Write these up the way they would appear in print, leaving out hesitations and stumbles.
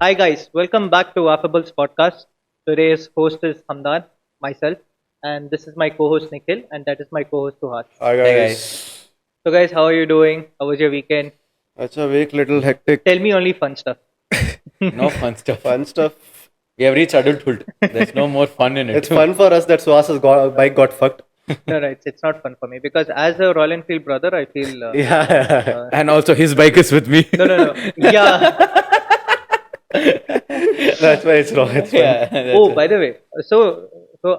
Hi guys, welcome back to Affables podcast. Today's host is Hamdan, myself, and this is my co-host Nikhil, and that is my co-host Suhas. Hi Hey guys. So guys, how are you doing? How was your weekend? That's a week little hectic. Tell me only fun stuff. No fun stuff. Fun stuff. We have reached adulthood. There's no more fun in it. It's fun for us that Suhas's bike got fucked. No, it's not fun for me because as a Royal Enfield brother, I feel. Yeah. And also his bike is with me. No. Yeah. That's why it's wrong. It's fun. Yeah, Oh, by the way, so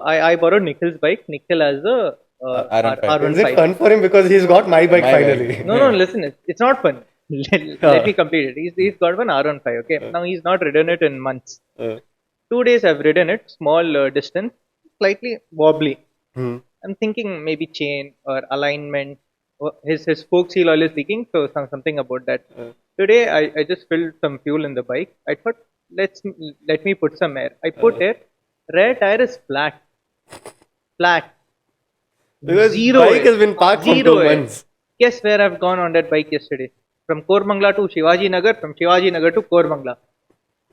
I borrowed Nikhil's bike. Nikhil has a R15. Is it R15. fun for him because he's got my bike My finally? bike. No, listen, it's not fun. Let me complete it. He's got one R15. Okay, now he's not ridden it in months. Uh, 2 days I've ridden it, small distance, slightly wobbly. hmm. I'm thinking maybe chain or alignment. His spoke seal oil is leaking, so something about that. Today I just filled some fuel in the bike. I thought let me put some air. I put air. Rear tire is flat. Because Zero bike air. has been parked for Zero 2 air. months. Guess where I've gone on that bike yesterday? From Kormangla to Shivaji Nagar, from Shivaji Nagar to Kormangla.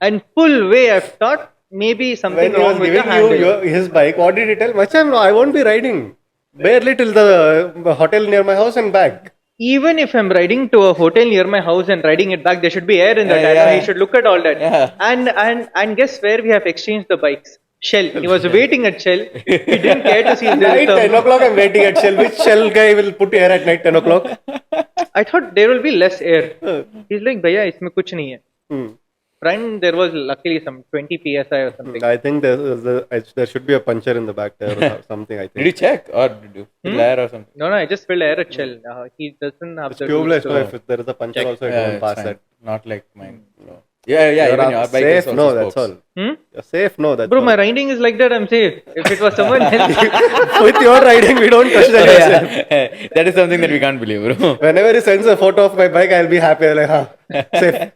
And full way I've thought maybe something When he was wrong with the giving you handle. his bike, what did he tell? Macham, no, I won't be riding. Barely till the hotel near my house and back. Even if I'm riding to a hotel near my house and riding it back, there should be air in that. Yeah. He should look at all that. Yeah. And guess where we have exchanged the bikes? Shell. He was waiting at Shell. He didn't care to see if there Night is 10 some. o'clock, I'm waiting at Shell. Which Shell guy will put air at night 10 o'clock? I thought there will be less air. He's like, Bhaiya, isme kuch nahi hai. Hmm. Front there was luckily some 20 psi or something. I think there should be a puncture in the back there or something. I Did you think check or did you fill air or something? No, I just filled air at Shell. He doesn't have it's the tubeless. tools No, to- if there is a puncture, check. also it Yeah, won't it's pass fine. that. Not like mine. So. Yeah. Even your bike safe. is also No, that's all. spokes. You're safe. No, that's Bro, all. my riding is like that. I'm safe. If it was someone else, With your riding, we don't touch that. yourself. Yeah. That is something that we can't believe, bro. Whenever he sends a photo of my bike, I'll be happy. I'm like, safe.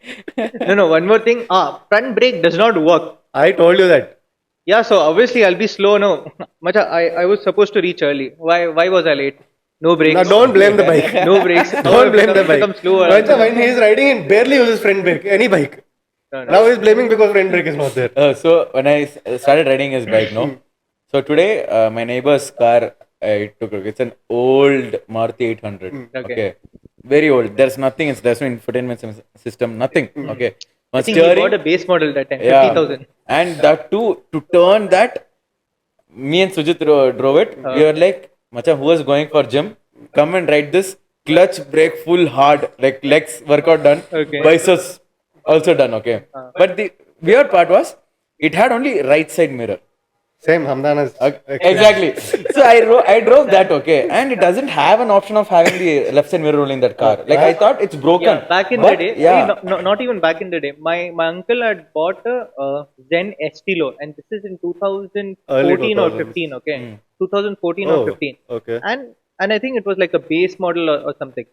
no. One more thing. Front brake does not work. I told you that. Yeah, so obviously I'll be slow now. Macha, I was supposed to reach early. Why was I late? No brakes. Now, don't blame the bike. No brakes. Don't blame the bike. Become slow. Mancha, when he's riding, he barely uses front brake. Any bike. No. Now he's blaming because front brake is not there. So when I started riding his bike, no. So today, my neighbor's car, I took. It's an old Maruti 800. Okay. Very old. There's nothing. There's no infotainment system. Nothing. Okay. I One think he bought a base model that time, 50,000. And that too, to turn that, me and Sujit drove it. We were like, Macha, who was going for gym? Come and ride this. Clutch, brake, full hard, like legs workout done. Okay. Biceps also done. Okay. But the weird part was, it had only right side mirror. Same, Hamdan is. Exactly. So I drove that, okay, and it doesn't have an option of having the left side mirror only in that car. Like I thought it's broken. Yeah, back in But, the day, yeah. not even back in the day. My uncle had bought a Zen Estilo, and this is in 2014 Early or 2000s. 15. Okay, 2014 Oh, or 15. okay. And I think it was like a base model or something.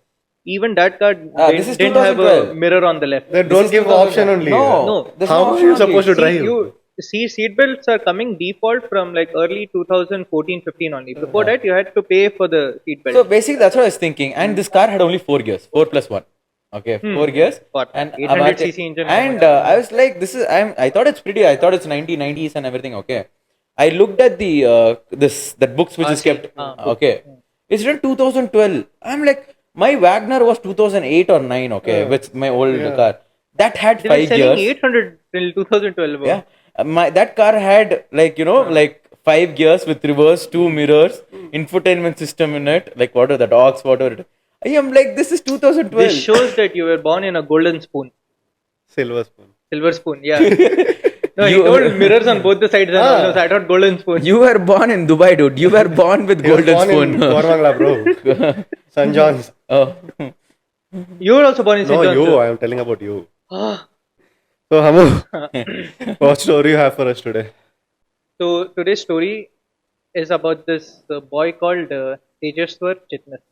Even that car This is didn't have a 2012. mirror on the left. They don't give option only. No, there's How no are you option supposed to drive? Seat belts are coming default from like early 2014-15 only. Before that, you had to pay for the seat belt. So basically, that's what I was thinking. And this car had only 4 gears, 4 plus 1. Okay, 4 gears. What? And 800cc engine. And I was like, I thought it's pretty. I thought it's 90s and everything. Okay. I looked at the that books which is kept. Okay. It's written 2012. I'm like, my Wagner was 2008 or 9. Okay, with my old car. That had They were 5 selling gears. 800 till 2012. Yeah, that car had like 5 gears with reverse, 2 mirrors, infotainment system in it. Like what are that aux, whatever. I am like, this is 2012. This shows that you were born in a golden spoon. Silver spoon. Silver spoon, yeah. No, he told mirrors on both the sides. And all, so I thought golden spoon. You were born in Dubai, dude. You were born with He was golden born in spoon. Kormangla, bro. St. John's. Oh, You were also born in St. No, John's, you. too. I am telling about you. Ah. So, Hamu, what story you have for us today? So today's story is about this boy called Tejaswar Chitnis.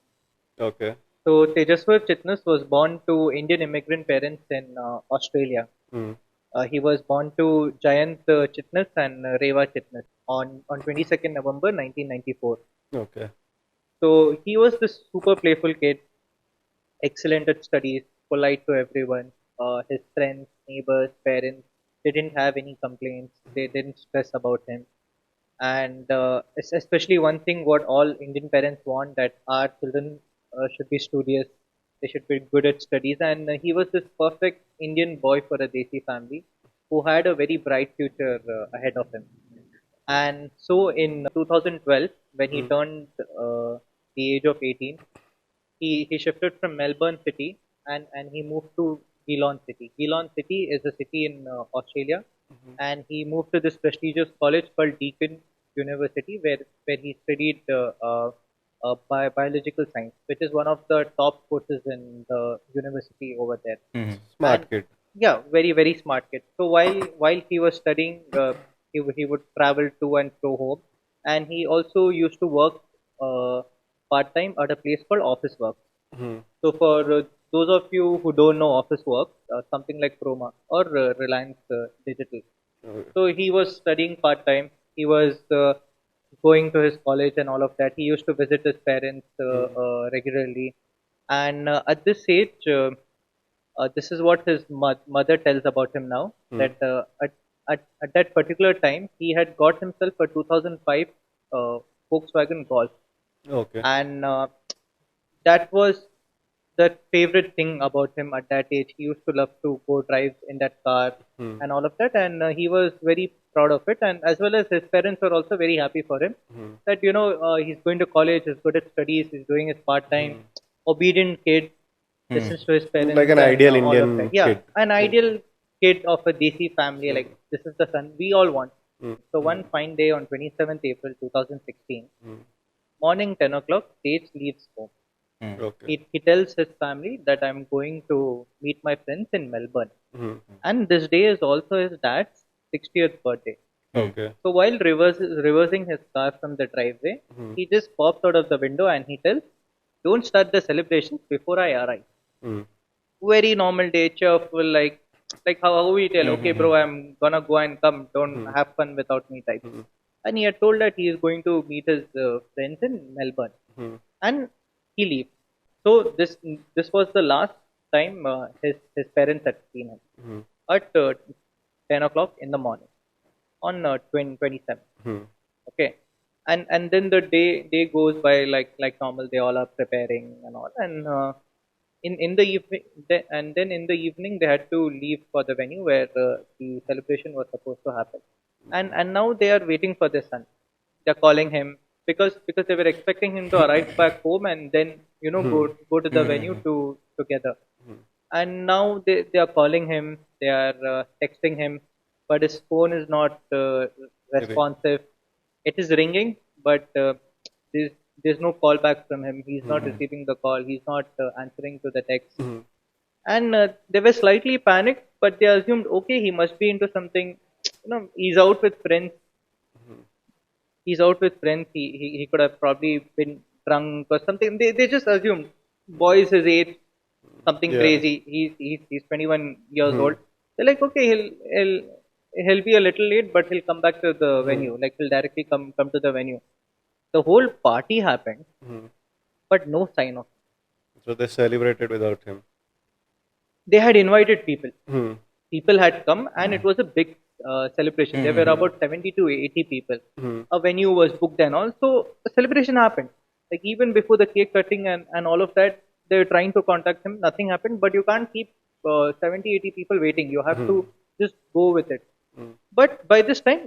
Okay. So Tejaswar Chitnis was born to Indian immigrant parents in Australia. Hmm. He was born to Jayant Chitnis and Reva Chitnis on 22nd November 1994. Okay. So he was this super playful kid, excellent at studies, polite to everyone, his friends, neighbors, parents, They didn't have any complaints. They didn't stress about him. And especially one thing, what all Indian parents want, that our children should be studious. They should be good at studies. And he was this perfect Indian boy for a Desi family who had a very bright future ahead of him. And so in 2012, when he Hmm. turned the age of 18, he shifted from Melbourne City, and he moved to Geelong City. Geelong City is a city in Australia, and he moved to this prestigious college called Deakin University, where he studied biological science, which is one of the top courses in the university over there. And Smart kid. yeah, very smart kid. So while he was studying, he would travel to and fro home, and he also used to work part time at a place called Office Work. Hmm. So for those of you who don't know Office Work, something like Chroma or Reliance Digital. Okay. So he was studying part time. He was going to his college and all of that. He used to visit his parents Hmm. regularly, and at this age, this is what his mother tells about him now. Hmm. That at that particular time, he had got himself a 2005 uh, Volkswagen Golf, Okay. and that was the favorite thing about him at that age. He used to love to go drive in that car Hmm. and all of that, and he was very proud of it. And as well as his parents were also very happy for him, Hmm. that he's going to college, he's good at studies, he's doing his part time, Hmm. obedient kid, listens to his Like parents an and ideal all of that. Indian Yeah, kid. an ideal kid of a Desi family. Like, this is the son we all want. Hmm. So one fine day on 27th April 2016, Hmm. morning 10 o'clock, Tej leaves home. Okay. He tells his family that I'm going to meet my friends in Melbourne. Hmm. And this day is also his dad's 60th birthday. Okay. So while reversing his car from the driveway, Hmm. he just pops out of the window and he tells, "Don't start the celebrations before I arrive." Hmm. Very normal day, cheerful, like how we tell, "Okay, bro, I'm gonna go and come. Don't Hmm. have fun without me," type. Hmm. And he had told that he is going to meet his friends in Melbourne, Hmm. and he leaves. So this was the last time his parents had seen him Hmm. at 10 o'clock in the morning on 27. Hmm. Okay, and then the day goes by like normal. They all are preparing and all, and in the evening, and then in the evening they had to leave for the venue where the celebration was supposed to happen, and now they are waiting for their son. They're calling him because they were expecting him to arrive back home and then go to the venue to together. And now they are calling him, they are texting him, but his phone is not Really? responsive. It is ringing, but there's there's no call back from him. He's not receiving the call, he's not answering to the text. Hmm. And they were slightly panicked, but they assumed, okay, he must be into something. He's out with friends. He could have probably been drunk or something. They just assumed, boys his age, something Yeah. crazy. He's 21 years Hmm. old. They're like, okay, he'll be a little late, but he'll come back to the Hmm. venue. Like, he'll directly come to the venue. The whole party happened, Hmm. but no sign of. So they celebrated without him. They had invited people. Hmm. People had come, and it was a big celebration. There were about 70 to 80 people. Hmm. A venue was booked and all. So the celebration happened. Like, even before the cake cutting and all of that, they were trying to contact him. Nothing happened. But you can't keep 70, 80 people waiting. You have to just go with it. Hmm. But by this time,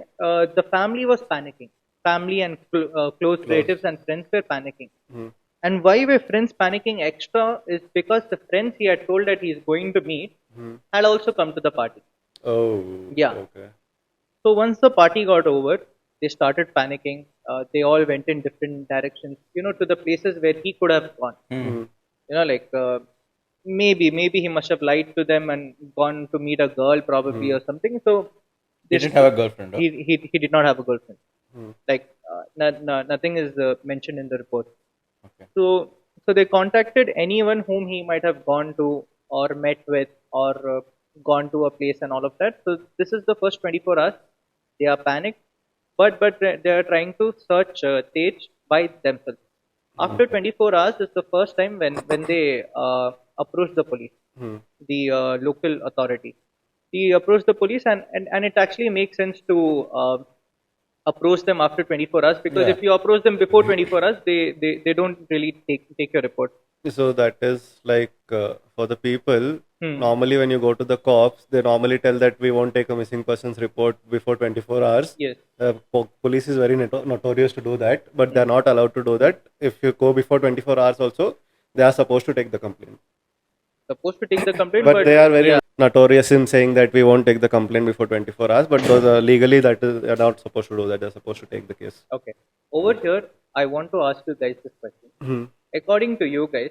the family was panicking. Family and close Close. relatives and friends were panicking. Hmm. And why were friends panicking extra is because the friends he had told that he is going to meet Hmm. had also come to the party. Oh. Yeah. Okay. So once the party got over, they started panicking. They all went in different directions, to the places where he could have gone. Hmm. Like maybe he must have lied to them and gone to meet a girl probably or something. So He this didn't have a girlfriend, huh? he did not have a girlfriend. Hmm. Like nothing is mentioned in the report. Okay. So they contacted anyone whom he might have gone to or met with or gone to a place and all of that. So this is the first 24 hours. They are panicked, but they are trying to search Tej by themselves. After 24 hours is the first time when they approach the police, Hmm. the local authority. he approached the police, and it actually makes sense to approach them after 24 hours, because Yeah. if you approach them before 24 hours, they don't really take your report. So that is like for the people. Hmm. Normally, when you go to the cops, they normally tell that we won't take a missing persons report before 24 hours. Yes. Police is very notorious to do that, but they are not allowed to do that. If you go before 24 hours, also they are supposed to take the complaint. Supposed to take the complaint, But they are very yeah. notorious in saying that we won't take the complaint before 24 hours. But those are legally, that is, they are not supposed to do that. They are supposed to take the case. Okay. Over here, I want to ask you guys this question. Mhm. According to you guys,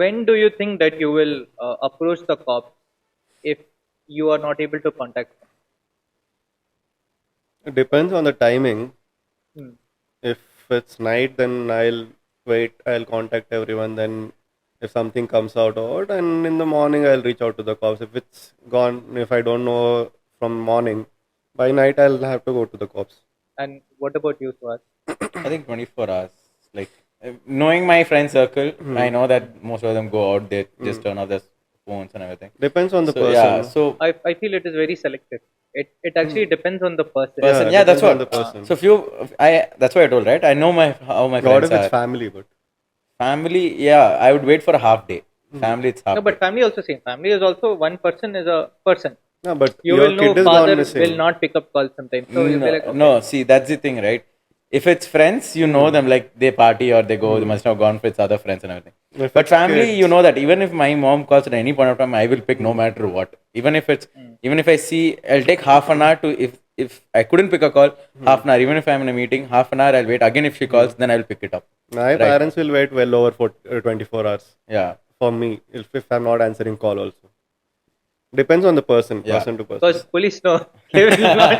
when do you think that you will approach the cops if you are not able to contact them? It depends on the timing. Hmm. If it's night, then I'll wait. I'll contact everyone. Then, if something comes out odd, and in the morning I'll reach out to the cops. If it's gone, if I don't know from morning, by night I'll have to go to the cops. And what about you, Suhas? I think 24 hours. Like, knowing my friend circle, I know that most of them go out, they just turn off their phones and everything. Depends on the So, person. yeah, so I feel it is very selective. It actually depends on the person. person, Yeah, yeah, that's depends on what. the person. So if you, that's what I told, right? I know how my What friends if it's are. family? But Family, yeah, I would wait for a half day. Family, it's half No, day. but family also same. Family is also one person is a person. no, but You your will know kid is father gone missing. will not pick up calls sometimes. So you'll be like, okay. No, see, that's the thing, right? If it's friends, you know them, like they party or they go, they must have gone with other friends and everything. If But it's family, kids. you know that even if my mom calls at any point of time, I will pick no matter what. Even if I see, I'll take half an hour to, if I couldn't pick a call, half an hour. Even if I'm in a meeting, half an hour, I'll wait. Again, if she calls, then I'll pick it up. My Right. parents will wait well over for 24 hours Yeah. for me if I'm not answering call also. Depends on the person, Yeah. person to person. Because police know they will not.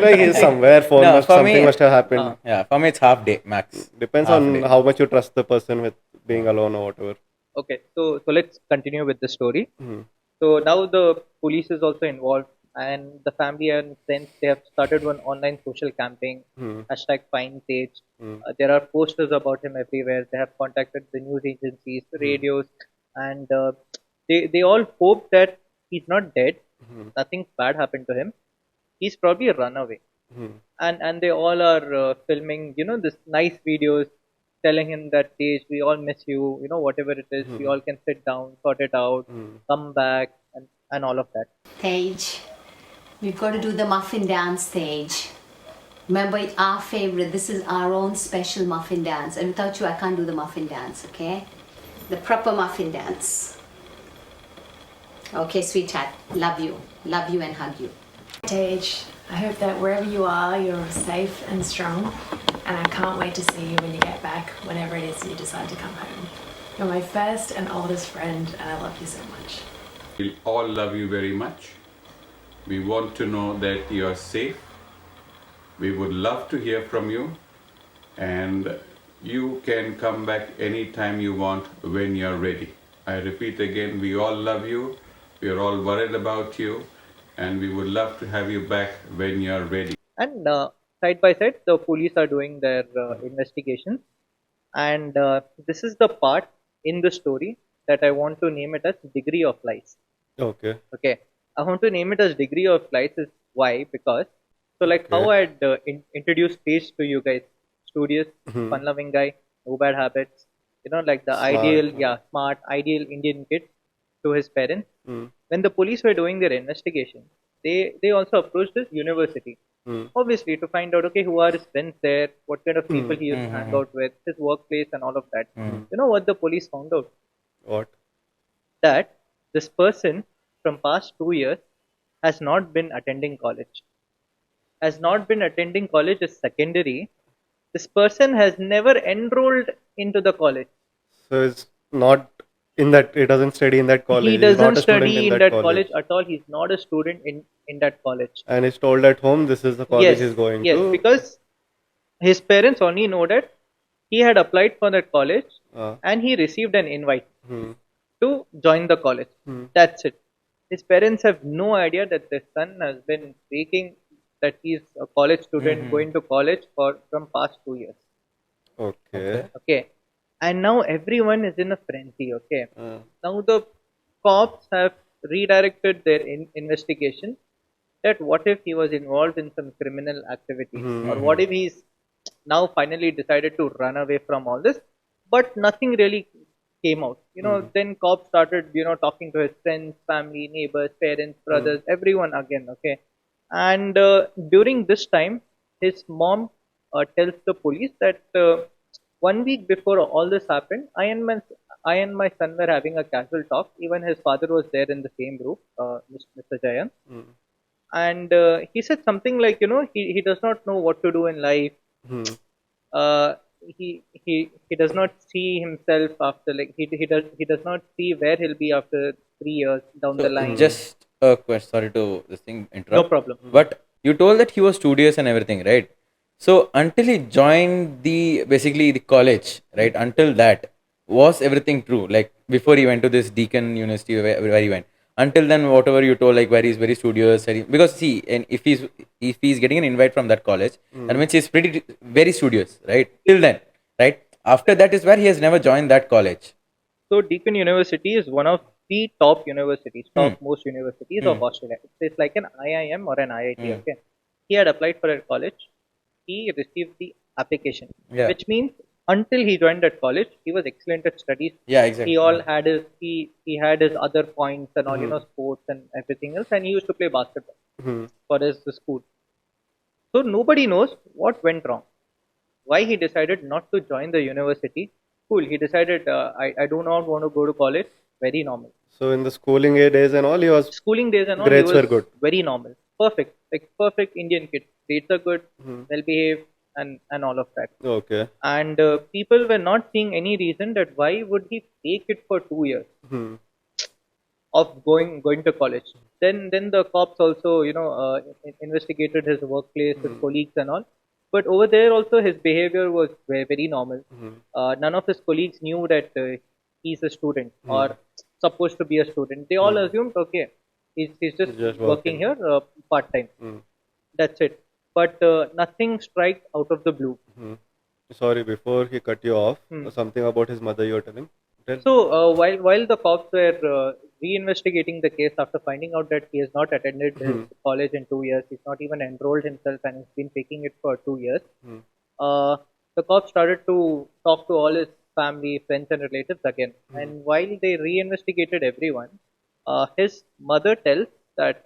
Like he's somewhere, No, for something me- must have happened. Yeah. For me, it's half day max. Depends Half on day. how much you trust the person with being alone or whatever. Okay, so let's continue with the story. Mhm. So now the police is also involved, and the family and friends, they have started one online social campaign, hashtag find Tej. There are posters about him everywhere. They have contacted the news agencies, radios, and they all hope that he's not dead. Nothing bad happened to him. He's probably a runaway. And they all are filming, this nice videos, telling him that Tej, we all miss you, whatever it is, we all can sit down, sort it out, come back, and all of that. Tej, we've got to do the muffin dance, Tej. Remember, it's our favorite. This is our own special muffin dance. And without you, I can't do the muffin dance, okay? The proper muffin dance. Okay, sweetheart. Love you. Love you and hug you. Tej, I hope that wherever you are, you're safe and strong, and I can't wait to see you when you get back, whenever it is you decide to come home. You're my first and oldest friend, and I love you so much. We all love you very much. We want to know that you are safe. We would love to hear from you, and you can come back anytime you want when you're ready. I repeat again, we all love you. We are all worried about you, and we would love to have you back when you're ready. And side by side, the police are doing their investigations. And this is the part in the story that I want to name it as degree of lies. Okay. Okay, I want to name it as degree of lies. Is why? Because so like how I had introduced Tej to you guys, studious, fun-loving guy, no bad habits. Like the ideal, smart, ideal Indian kid to his parents. When the police were doing their investigation, they also approached his university, obviously to find out, okay, who are his friends there, what kind of people he used to hang out with, his workplace, and all of that. You know what the police found out? What? That this person from past 2 years has not been attending college. Has not been attending college as secondary. This person has never enrolled into the college. So it's not in that. It doesn't study in that college. He He's not doesn't a student study in that college at all. He's not a student in that college. And he's told at home this is the college he's going yes, to. because his parents only know that he had applied for that college and he received an invite to join the college. That's it. His parents have no idea that their son has been faking that he's a college student going to college from past 2 years. Okay. Okay. And now everyone is in a frenzy. Okay. Now the cops have redirected their investigation that what if he was involved in some criminal activities, or what if he's now finally decided to run away from all this, but nothing really came out. Then cops started, talking to his friends, family, neighbors, parents, brothers, everyone again, okay. And during this time, his mom tells the police that 1 week before all this happened, I and my son were having a casual talk. Even his father was there in the same room, Mr. Jayan. And he said something like, he does not know what to do in life. uh, he does not see himself after, like, he does not see where he'll be after 3 years down the So line. just a question. Sorry to this thing No interrupt. problem. But you told that he was studious and everything, right? So until he joined the basically the college, right? Until that, was everything true? Like before he went to this Deakin University where he went. Until then, whatever you told, like where he's very studious, because see, and if he's getting an invite from that college, that means he's pretty very studious, right? Till then, right? After that is where he has never joined that college. So Deakin University is one of the top universities, Hmm. top most universities of Australia. It's like an IIM or an IIT. Okay, he had applied for a college. He received the application, Yeah. which means until he joined that college, he was excellent at studies. Yeah, exactly. He all had his he had his other points and all, sports and everything else, and he used to play basketball for his school. So nobody knows what went wrong. Why he decided not to join the university? Cool. He decided, I do not want to go to college. Very normal. So in the schooling days and all, he was Schooling days and all, grades he was were good. very normal. Perfect. Like perfect Indian kid. Grades are good, well behaved, and all of that. Okay. And people were not seeing any reason that why would he take it for 2 years of going to college. Then the cops also, investigated his workplace, his colleagues and all. But over there also his behavior was very, very normal. None of his colleagues knew that he's a student or supposed to be a student. They all assumed, okay, he's just Just working working. here part time. That's it. But nothing strikes out of the blue. Sorry, before he cut you off, something about his mother you were telling. Tell. So while the cops were reinvestigating the case after finding out that he has not attended his college in 2 years, he's not even enrolled himself, and he's been taking it for 2 years. The cops started to talk to all his family, friends, and relatives again. And while they reinvestigated everyone, his mother tells that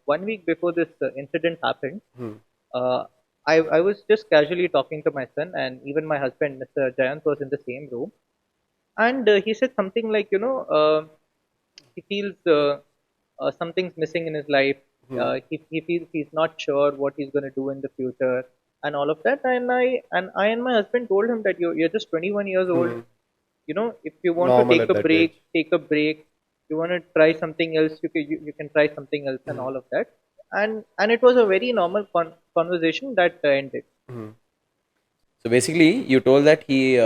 1 week before this incident happened, I was just casually talking to my son, and even my husband, Mr. Jayant, was in the same room. And he said something like, he feels something's missing in his life. He feels he's not sure what he's going to do in the future and all of that. And my husband told him that you're just 21 years old. If you want Normal to at take a that break, age. take a break. You want to try something else, you can try something else and all of that. And it was a very normal conversation that ended. So basically, you told that he,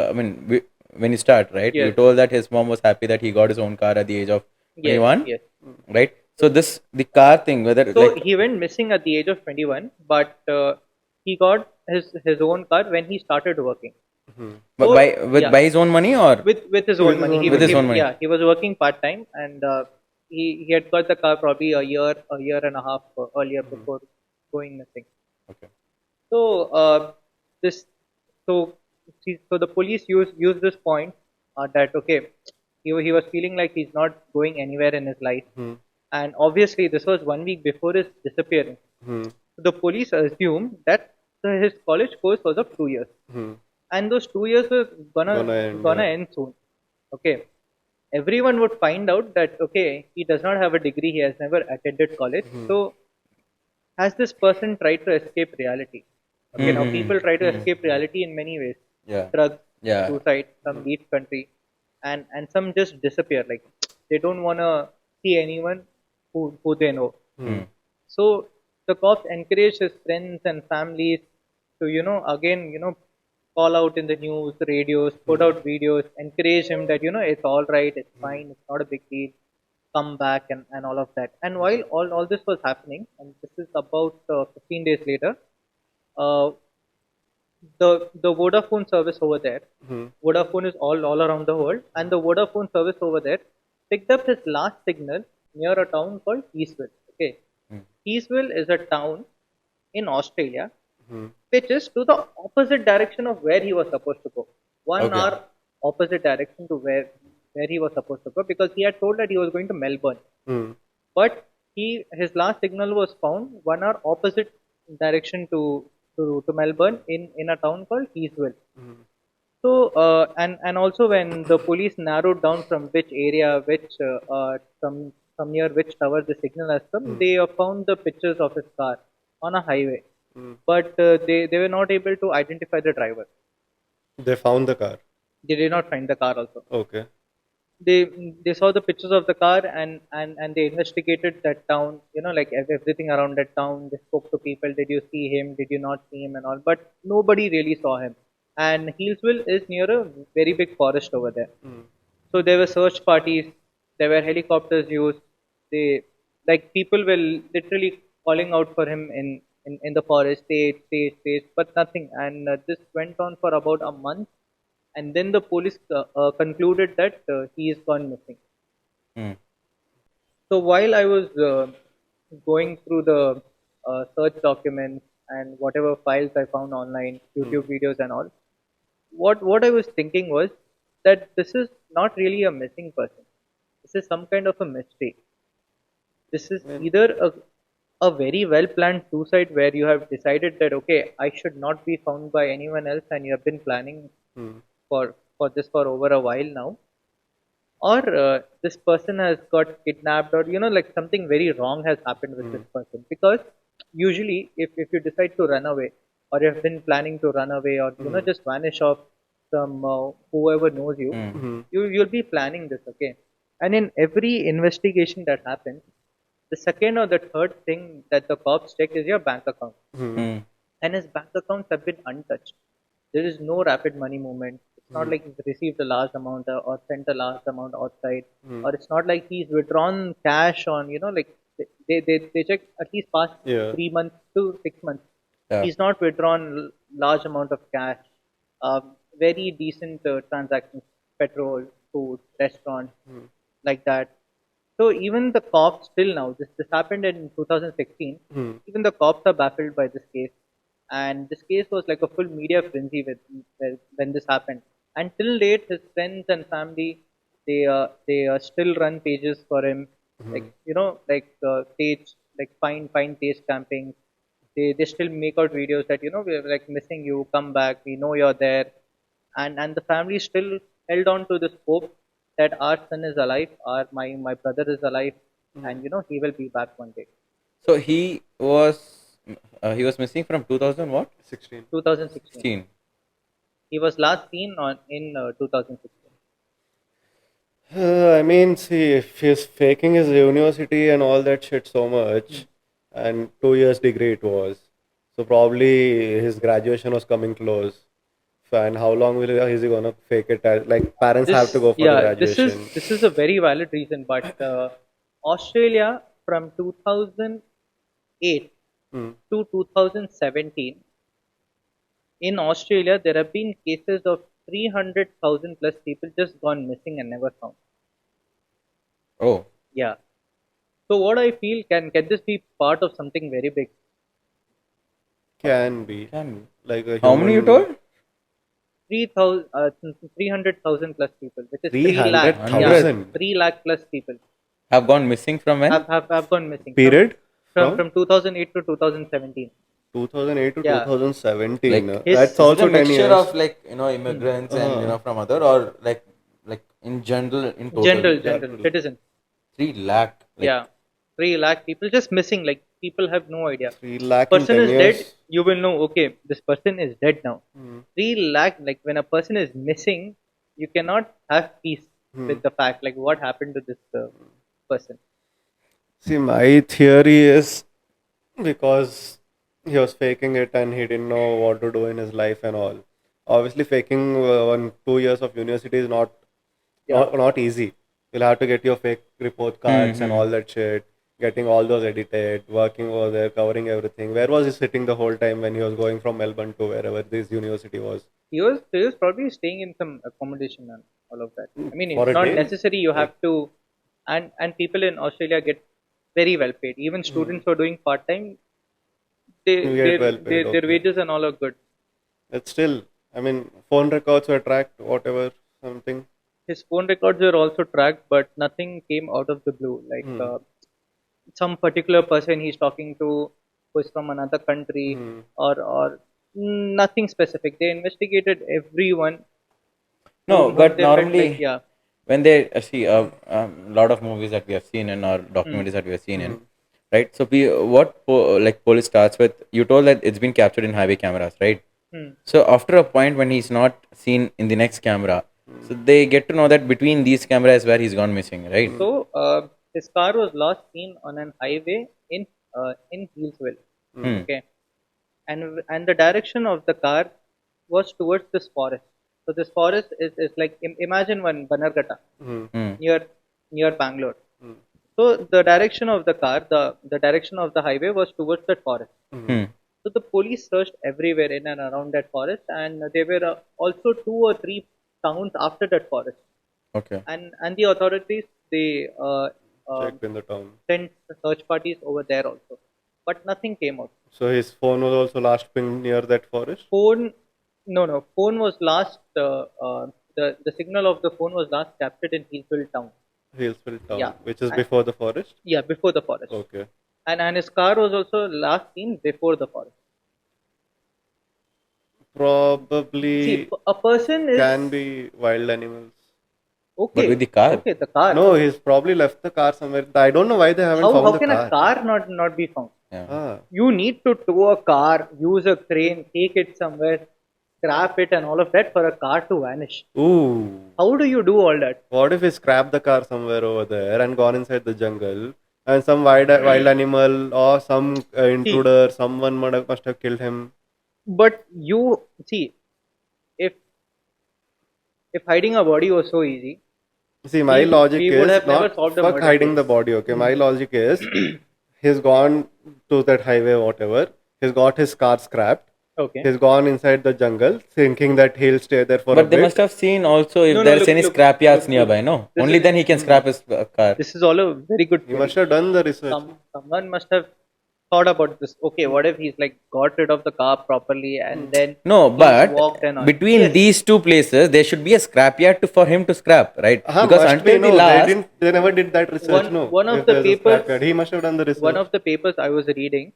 when you start, right? You Yes. told that his mom was happy that he got his own car at the age of Yes, 21, yes. right? So the car thing, whether So like, he went missing at the age of 21, but he got his own car when he started working. but So, by yeah, by his own money or with his own money. With his own money. Yeah, he was working part time, and he had got the car probably a year and a half earlier before going missing. okay. So this so so the police used this point that okay, he was feeling like he's not going anywhere in his life, and obviously this was 1 week before his disappearance. So the police assumed that his college course was of 2 years, and those 2 years were gonna end soon. Okay, everyone would find out that okay, he does not have a degree, he has never attended college. So has this person tried to escape reality? Okay, now people try to escape reality in many ways. Yeah. Drugs, Yeah. suicide, some leave country, and some just disappear. Like they don't wanna see anyone who they know. So the cops encourage his friends and families to again call out in the news, radios, put out videos, encourage him that it's all right, it's fine, it's not a big deal, come back and all of that. And while all this was happening, and this is about 15 days later, uh, the Vodafone service over there, Vodafone is all around the world, and the Vodafone service over there picked up his last signal near a town called Eastville. Okay, Eastville is a town in Australia, which is to the opposite direction of where he was supposed to go. One Okay. hour opposite direction to where he was supposed to go, because he had told that he was going to Melbourne. But his last signal was found 1 hour opposite direction to Melbourne in a town called Eastville. So and also when the police narrowed down from which area, from near which tower the signal has come, they found the pictures of his car on a highway, but they were not able to identify the driver. They found the car. They did not find the car also. Okay. they they saw the pictures of the car, and they investigated that town, like everything around that town. They spoke to people, did you see him, did you not see him, and all, but nobody really saw him. And Healesville is near a very big forest over there, so there were search parties, there were helicopters used. They, like, people were literally calling out for him in the forest, stay, but nothing. And this went on for about a month, and then the police concluded that he is gone missing. Hmm. So while I was going through the search documents and whatever files I found online, YouTube videos and all, what I was thinking was that this is not really a missing person. This is some kind of a mystery. This is either a very well planned suicide where you have decided that, okay, I should not be found by anyone else, and you have been planning for this for over a while now, or this person has got kidnapped, or like something very wrong has happened with this person. Because usually if you decide to run away, or you have been planning to run away, or just vanish off from whoever knows you, you'll be planning this, okay? And in every investigation that happens, the second or the third thing that the cops check is your bank account. And his bank accounts have been untouched. There is no rapid money movement. It's not like he's received a large amount or sent a large amount outside, or it's not like he's withdrawn cash on, like they check at least past Yeah. 3 months to 6 months. Yeah. He's not withdrawn large amount of cash. Very decent transactions, petrol, food, restaurant, like that. So even the cops still now, this happened in 2016. Even the cops are baffled by this case, and this case was like a full media frenzy when this happened. Until date, his friends and family, they still run pages for him, like page, like find taste camping. They still make out videos that, we're like missing you, come back, we know you're there. And the family still held on to this hope that our son is alive, my brother is alive, and he will be back one day. So he was missing from 2000 what? 16. 2016. 16. He was last seen in 2016. I mean, see, if he's faking his university and all that shit so much, and 2 years degree it was, so probably his graduation was coming close. And how long is he gonna fake it? Like, parents have to go for the Yeah, graduation. this is a very valid reason, but Australia from 2008 to 2017, in Australia there have been cases of 300,000 plus people just gone missing and never found. Oh. Yeah. So what I feel, can this be part of something very big? Can be. Can be. Like a How many you human- told? 300,000 plus people, which is 3 lakh. 300,000? Yeah, 3 lakh plus people Have gone missing from when? have gone missing. Period? From 2008 to 2017. 2008 to Yeah. 2017. Like, His- That's also Is it a 10 mixture years. of like immigrants and from other, or like in general in total? General citizens. 3 lakh. Like, Yeah, 3 lakh people just missing. Like, people have no idea. 3 lakh in Person 10 is years. dead. You will know. Okay, this person is dead now. 3 lakh. Like, when a person is missing, you cannot have peace with the fact, like, what happened to this person. See, my theory is because he was faking it and he didn't know what to do in his life and all. Obviously, faking 2 years of university is not easy. You'll have to get your fake report cards and all that shit, getting all those edited, working over there, covering everything. Where was he sitting the whole time when he was going from Melbourne to wherever this university was? He was probably staying in some accommodation and all of that. I mean, For it's a not day? necessary you have to and people in Australia get very well paid. Even students who are doing part time, You get well paid. their Okay. wages and all are good. It's still, I mean, phone records were tracked, whatever, something. His phone records were also tracked, but nothing came out of the blue. Like some particular person he's talking to who is from another country, or nothing specific. They investigated everyone No, whom but they felt like, normally yeah. when they see a lot of movies that we have seen in or documentaries that we have seen in, right? So like police starts with, you told that it's been captured in highway cameras, right? So after a point when he's not seen in the next camera, so they get to know that between these cameras where he's gone missing, right? So his car was last seen on an highway in Hillsville. Okay, and the direction of the car was towards this forest. So this forest is like, imagine one Banargata near Bangalore. So the direction of the car, the direction of the highway was towards that forest. Hmm. So the police searched everywhere in and around that forest, and there were also 2 or 3 towns after that forest. Okay. And the authorities, they Checked in the town. sent search parties over there also, but nothing came out. So his phone was also last pinged near that forest? Phone, no, phone was last. The signal of the phone was last captured in Hillsville town. Hillsville town, Yeah. which is before the forest? Yeah, before the forest. Okay. And his car was also last seen before the forest. Probably See, a person is can be wild animals. okay. But with the car? Okay, the car. No, he's probably left the car somewhere. I don't know why they haven't How found the can car. a car not be found? Yeah. Ah, You need to tow a car, use a crane, take it somewhere, scrap it, and all of that for a car to vanish. ooh. How do you do all that? What if he scrapped the car somewhere over there and gone inside the jungle and some wild animal or some intruder, someone must have killed him? But you see, if hiding a body was so easy, See, my logic we would is have never not solved a fuck murder hiding case. the body, okay? My logic is he's gone to that highway, whatever. He's got his car scrapped. okay. He's gone inside the jungle thinking that he'll stay there for a But they bit. must have seen also if No, there's any look, scrap yards look, nearby, no? This Only is- then he can scrap his car. This is all a very good He theory. must have done the research. Someone must have thought about this. Okay, what if he's like got rid of the car properly and then No, he's but walked and all. between Yes. these two places, there should be a scrapyard for him to scrap, right? Because Must until be, the no, last, they never did that research. One of If the there's a papers- scrapyard. He must have done the research. One of the papers I was reading,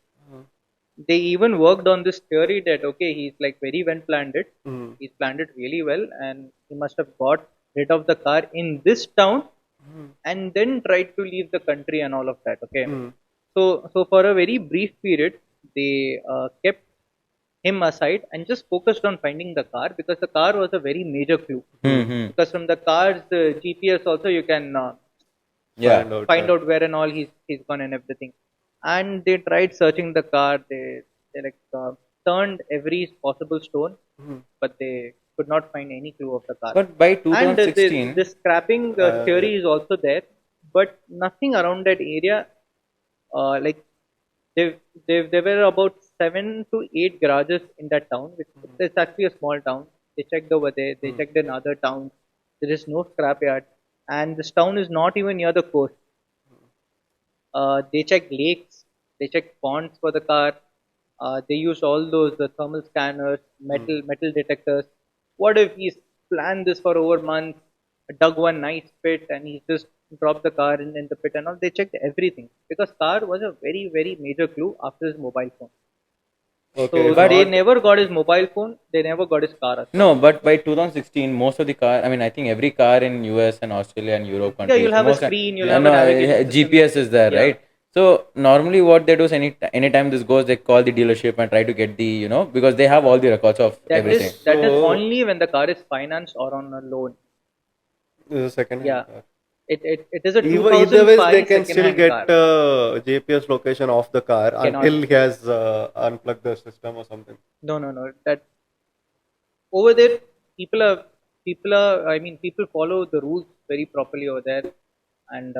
they even worked on this theory that okay, he's like very well planned it. He's planned it really well, and he must have got rid of the car in this town, and then tried to leave the country and all of that. Okay, so for a very brief period, they kept him aside and just focused on finding the car because the car was a very major clue. Because from the car's GPS also you can yeah. find out where and all he's gone and everything. And they tried searching the car. They like turned every possible stone, but they could not find any clue of the car. But by And 2016, the scrapping theory is also there, but nothing around that area. Like there were about 7 to 8 garages in that town. It's actually a small town. They checked over there. They checked in other towns. There is no scrapyard, and this town is not even near the coast. They checked lakes, they checked ponds for the car. They used all those thermal scanners, metal detectors. What if he's planned this for over months, dug one nice pit, and he just dropped the car in the pit and all? They checked everything because car was a very major clue after his mobile phone. Okay, So they never got his mobile phone. They never got his car. as well. no, but by 2016, most of the car, I mean, I think every car in US and Australia and Europe countries, you'll have a most- screen, you'll Yeah, have a no, navigation system. GPS is there, Yeah. right? So normally what they do is anytime this goes, they call the dealership and try to get the, because they have all the records of everything. That is So- only when the car is financed or on a loan. This is a second hand Yeah. car. It is a Either 2005 ways, they can still second-hand get car. GPS location of the car Cannot. until he has unplugged the system or something. No. That over there, people follow the rules very properly over there, and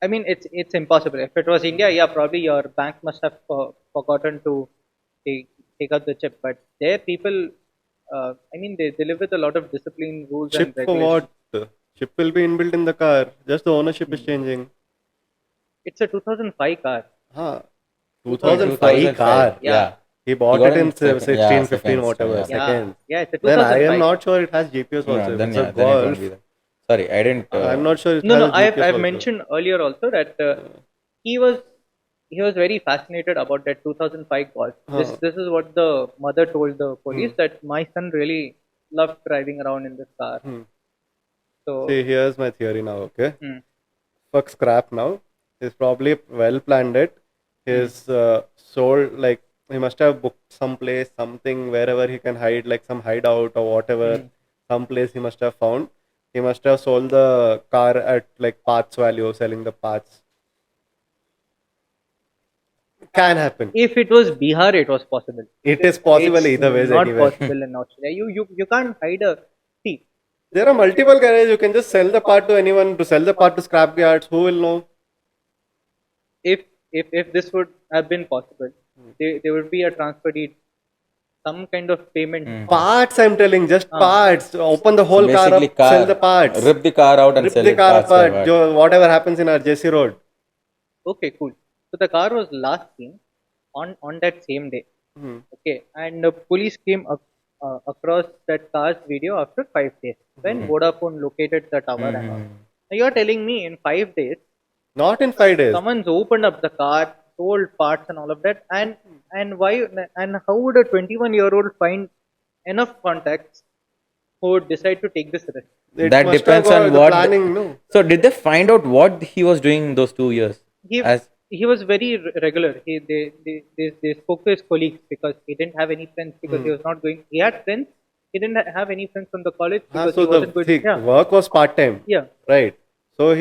I mean, it's impossible. If it was India, yeah, probably your bank must have forgotten to take out the chip. But there, people, they live with a lot of discipline, rules, Chip and for regulations. what? Chip will be inbuilt in the car. Just the ownership is changing. It's a 2005 car. Huh. 2005. 2005 car. Yeah. He bought got it in second, 16, 15, seconds, whatever, yeah. seconds. Yeah, it's a Then I am 2005. not sure it has GPS also. No, If then it's a then it won't be Golf, that. Sorry, I didn't. I'm not sure it No, has no. a I've GPS I've also. mentioned earlier also that he was he was very fascinated about that 2005 Golf. This is what the mother told the police, that my son really loved driving around in this car. So See, here's my theory now, okay? hmm, Fuck scrap now. He's probably well planned it. He's sold, like, he must have booked some place, something, wherever he can hide, like some hideout or whatever, some place he must have found. He must have sold the car at like parts value, selling the parts. Can happen. if it was Bihar, it was possible. It is possible It's either ways not anywhere. possible in Australia. You can't hide a see. There are multiple garages. You can just sell the part to anyone, to sell the part to scrap yards. Who will know? If this would have been possible, there would be a transfer deed, some kind of payment. Parts, I'm telling, just parts. Open the whole car basically up, sell the parts. Rip the car out and Rip sell the it car parts by apart. part. Whatever happens in our JC Road. Okay, cool. So the car was last seen on that same day. Okay, and the police came across that car's video after 5 days when Vodafone located the tower and all. Now you are telling me in 5 days Not in 5 days. someone's opened up the car, sold parts and all of that, and why and how would a 21-year-old find enough contacts who would decide to take this risk? It That must have depends got on the what. planning, no? So did they find out what he was doing those 2 years? He As he was very regular. They spoke to his colleagues because he didn't have any friends because he was not going. He had friends. He didn't have any friends from the college because So he wasn't the good. Yeah, work was part time. yeah. Right. So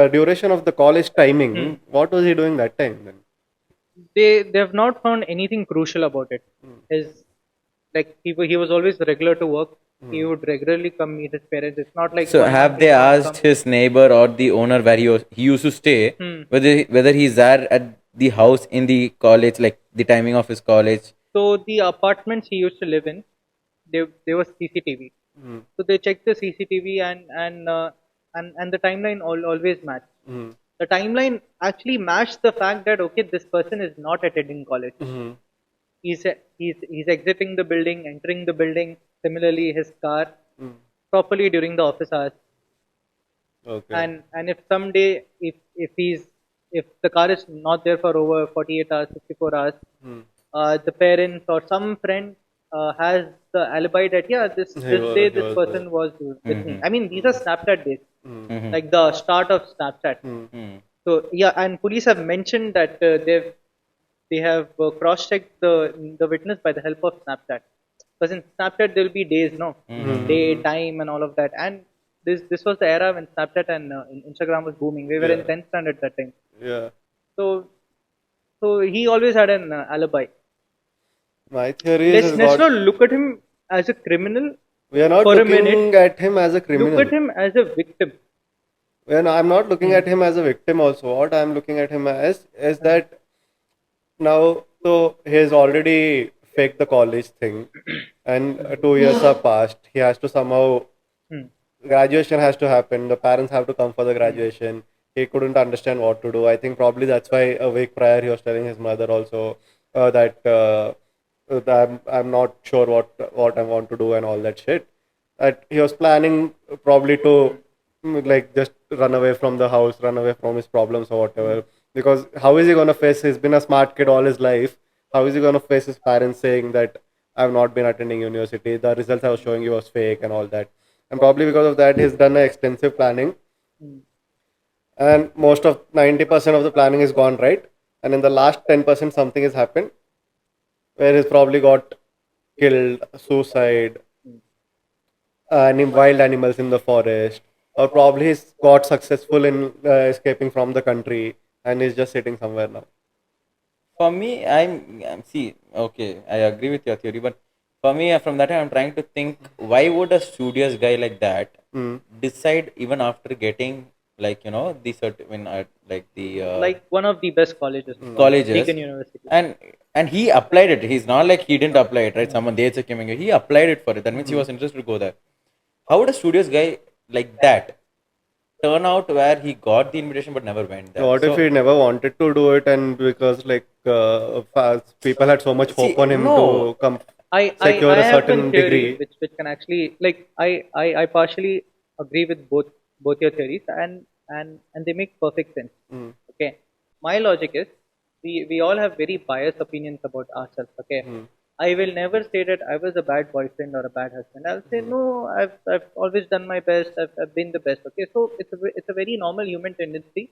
duration of the college timing, what was he doing that time then? They have not found anything crucial about it. His like he was always regular to work. He would regularly come meet his parents. It's not like so, one have month they he would asked come. his neighbor or the owner where he used to stay whether he's there at the house in the college, like the timing of his college? So the apartments he used to live in, there was CCTV. So they checked the CCTV and the timeline always matched. The timeline actually matched the fact that okay, this person is not attending college. He's exiting the building, entering the building. Similarly, his car properly during the office hours. Okay. And if someday if the car is not there for over 48 hours, 54 hours, the parents or some friend has the alibi that yeah this day he this was person was with me. I mean these are Snapchat days, like the start of Snapchat. So yeah, and police have mentioned that they have cross-checked the witness by the help of Snapchat. Because in Snapchat there will be days, no, day, time, and all of that. And this was the era when Snapchat and Instagram was booming. We were in 10th standard that time. Yeah. So he always had an alibi. My theory is Let's not look at him as a criminal. we are not for a looking minute, at him as a criminal. Look at him as a victim. I'm not looking at him as a victim also. What I'm looking at him as is that now, so he has already faked the college thing and 2 years are passed. He has to somehow, graduation has to happen. The parents have to come for the graduation. He couldn't understand what to do. I think probably that's why a week prior he was telling his mother also that I'm not sure what I want to do and all that shit. That he was planning probably to like just run away from the house, run away from his problems or whatever. Because how is he gonna face? He's been a smart kid all his life. How is he gonna face his parents saying that I've not been attending university? The results I was showing you was fake and all that. And probably because of that, he's done an extensive planning. And most of 90% of the planning is gone right. And in the last 10%, something has happened where he's probably got killed, suicide, wild animals in the forest, or probably he's got successful in escaping from the country and he's just sitting somewhere now. For me, I'm see, okay, I agree with your theory, but for me, from that I'm trying to think, why would a studious guy like that decide even after getting like the like the Like one of the best colleges. colleges Deakin University. and he applied it. He's not like he didn't apply it, right? Someone they came and he applied it for it. That means he was interested to go there. How would a studious guy like that turn out where he got the invitation but never went there? What if he never wanted to do it, and because like people had so much hope See, on him no. to come I secure a have one certain theory degree? which can actually like I partially agree with both your theories and they make perfect sense. Mm. Okay. My logic is we all have very biased opinions about ourselves. Okay. Mm. I will never say that I was a bad boyfriend or a bad husband. I'll say no. I've always done my best. I've been the best. Okay, so it's a very normal human tendency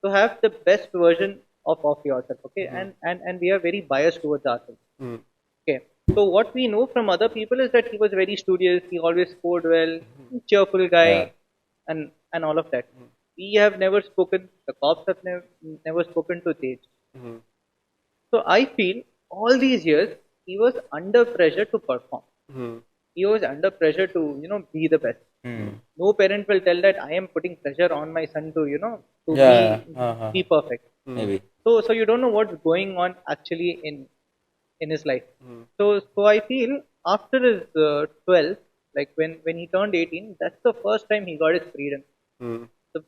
to have the best version of yourself. Okay, and we are very biased towards ourselves. Mm. Okay, so what we know from other people is that he was very studious. He always scored well, cheerful Yeah. guy, and all of that. We have never spoken. The cops have never spoken to Tej. Mm. So I feel all these years he was under pressure to perform. Mm. He was under pressure to be the best. No parent will tell that I am putting pressure on my son to to Yeah. be perfect. Maybe. So you don't know what's going on actually in his life. So I feel after his 12th, like when he turned 18, that's the first time he got his freedom. Mm. So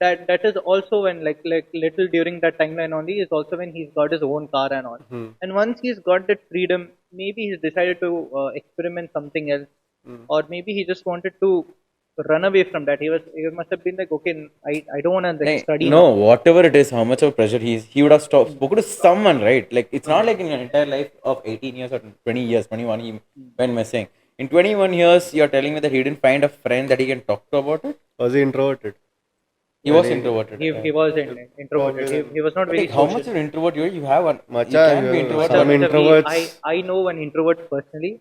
that is also when like little during that timeline only is also when he's got his own car and all. And once he's got that freedom, maybe he's decided to experiment something else, or maybe he just wanted to run away from that. He must have been like, okay, I don't want to like study No, now. whatever it is, how much of pressure he would have spoken to someone, right? Like it's not like in your entire life of 18 years or 20 years, 21, he went missing. In 21 years, you're telling me that he didn't find a friend that he can talk to about it? Was he introverted? He was introverted. He was introverted. He was not very Like, how social. much of an introvert you have? You Macha, can be introverted. some introverts. I know one introvert personally.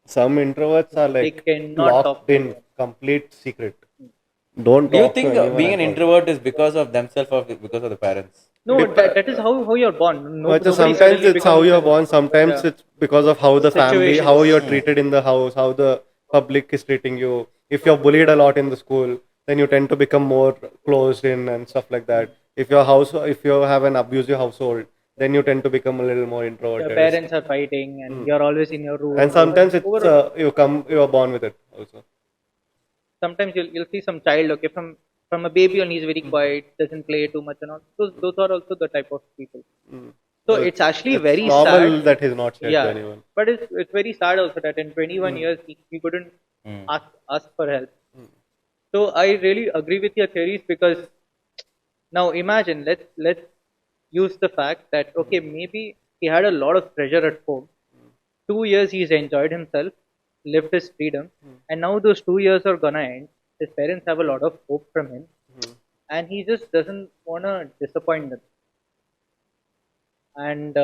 Some introverts are They like cannot talk locked to in, anyone. complete secret. Don't Do you talk think to anyone being an at all. introvert is because of themselves or because of the parents? No, that is how you're born. No, But nobody sometimes suddenly it's how becomes you're a- born, sometimes yeah. it's because of how the family, Situations. how you're treated in the house, how the public is treating you. If you're bullied a lot in the school, then you tend to become more closed in and stuff like that. If you have an abusive household, then you tend to become a little more Your introverted. parents are fighting, and you're always in your room. And sometimes it's Over- you are born with it also. sometimes you'll see some child, okay, from a baby on, he's very quiet, doesn't play too much and all. Those are also the type of people. So it's actually It's very normal sad. that he's not shared to Yeah, anyone. but it's very sad also that in 21 years he couldn't ask for help. So I really agree with your theories, because now imagine, let's use the fact that okay, maybe he had a lot of pressure at home. 2 years he's enjoyed himself, lived his freedom, and now those 2 years are gonna end. His parents have a lot of hope from him, and he just doesn't wanna disappoint them. And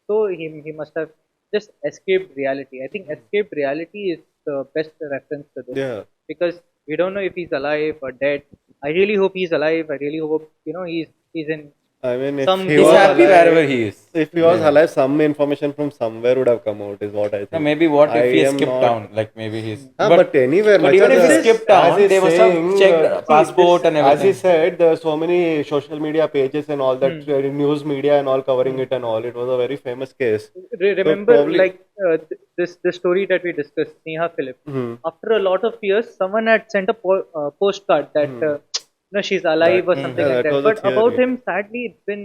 so he must have just escaped reality. I think escaped reality is the best reference to this, Yeah. because we don't know if he's alive or dead. I really hope he's alive. I really hope he's in I mean, if some he He's was happy alive, wherever he is. if he was alive, some information from somewhere would have come out, is what I think. No, maybe what if I he am skipped not- town? Like maybe he's. But anywhere, But even if he Macha, skipped as town, he's they must saying, have checked passport and As everything. he said, there are so many social media pages and all that, news media and all covering it and all. It was a very famous case. remember probably- like this story that we discussed, Neha Philip. After a lot of years, someone had sent a postcard that she's alive or something yeah, like that that. was a But about theory. him, sadly, it's been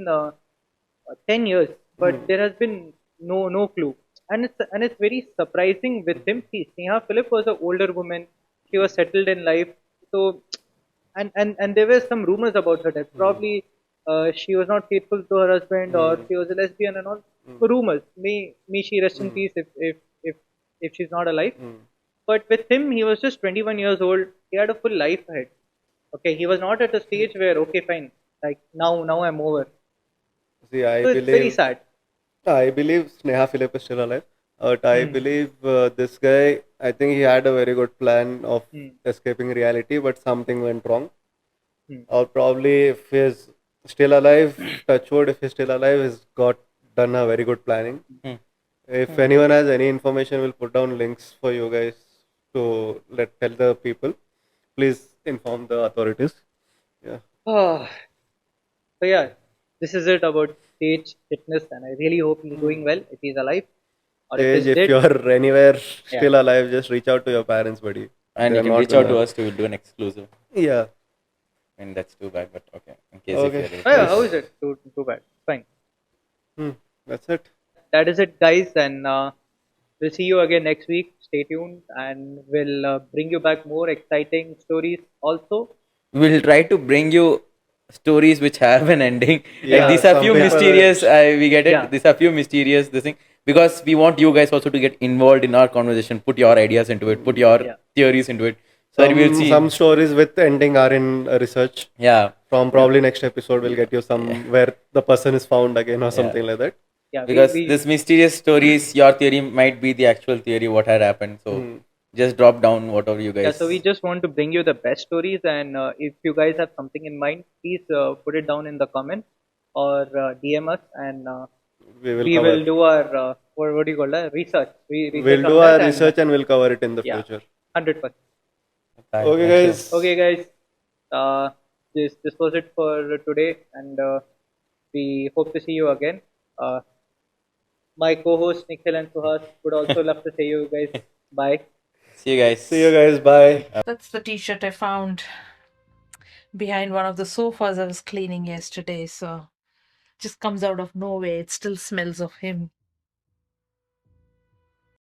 10 years, but there has been no clue. And it's very surprising with him. See, Neha Philip was an older woman. She was settled in life. So and there were some rumors about her that probably she was not faithful to her husband, or she was a lesbian and all. Rumors. May she rest in peace if she's not alive. But with him, he was just 21 years old. He had a full life ahead. Okay, he was not at a stage where okay, fine, like now I'm over. See, I So it's very believe, sad. I believe Sneha Philip is still alive. But I believe this guy, I think he had a very good plan of escaping reality, but something went wrong. Or probably if he's still alive, touch wood, if he's still alive, he's done a very good planning. If anyone has any information, we'll put down links for you guys to tell the people. Please inform the authorities. Yeah. So yeah, this is it about Sage Chitnis, and I really hope he's doing well if he's alive. Or if Tej, he's if dead, you're anywhere still alive, just reach out to your parents, buddy. And you They're can not reach out to gonna. us to do an exclusive. Yeah. And that's too bad, but okay. In case Okay. if you're Oh, yeah, Nice. how is it? Too bad. Fine. That's it. That is it, guys, and we'll see you again next week. Stay tuned, and we'll bring you back more exciting stories also. we'll try to bring you stories which have an ending. Yeah, Like these are some few people mysterious. We get it. Yeah. These are few mysterious. This thing because we want you guys also to get involved in our conversation. Put your ideas into it. Put your Yeah. theories into it. So that we'll see. Some stories with ending are in research. Yeah. From probably next episode, we'll get you some where the person is found again or something like that. Yeah, Because we this mysterious stories, your theory might be the actual theory what had happened. So just drop down whatever you guys. yeah, so we just want to bring you the best stories, and if you guys have something in mind, please put it down in the comments or DM us, and We will we cover. will do our what do you call that, research. Research We'll on do that our research and we'll cover it in the yeah, future. 100%. Okay, guys. Okay, guys. This was it for today, and we hope to see you again. My co-host Nikhil and Suhas would also love to say you guys bye. See you guys. See you guys. Bye. That's the t-shirt I found behind one of the sofas I was cleaning yesterday. So just comes out of nowhere. It still smells of him.